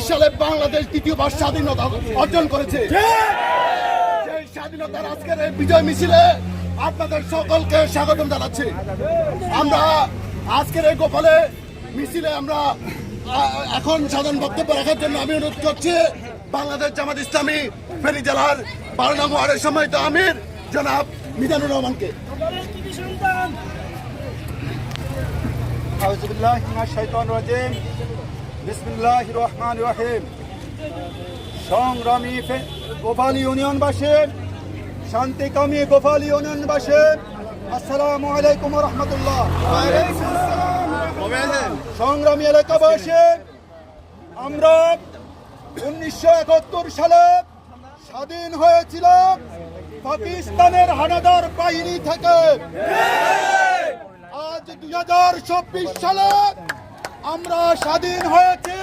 সালে বাংলাদেশ দ্বিতীয়বার স্বাধীনতা অর্জন করেছে। সেই স্বাধীনতার আজকের এই বিজয় মিছিলে আপনাদের সকলকে স্বাগতম জানাচ্ছি। আমরা আজকের এই গোপালে মিছিলে আমরা এখন সাধারণ বক্তব্য রাখার জন্য আমি অনুরোধ করছি বাংলাদেশ জামাত ইসলামী ফেনী জেলার 12 নং ওয়ার্ডের সম্মানিত আমির জনাব মিজানুর রহমানকে। আউযুবিল্লাহি মিনাশ শাইতানির রাজিম। বিসমিল্লাহির রহমানির রহিম। সংগ্রামী গোপাল ইউনিয়নবাসী, শান্তিকামী গোপাল ইউনিয়নবাসী, আসসালামু আলাইকুম ওয়া রাহমাতুল্লাহ। সংগ্রামী এলাকাবাসী, আমরা 1971 সালে স্বাধীন হয়েছিলাম পাকিস্তানের হানাদার বাহিনী থেকে। আজ 2024 সালে আমরা স্বাধীন হয়েছি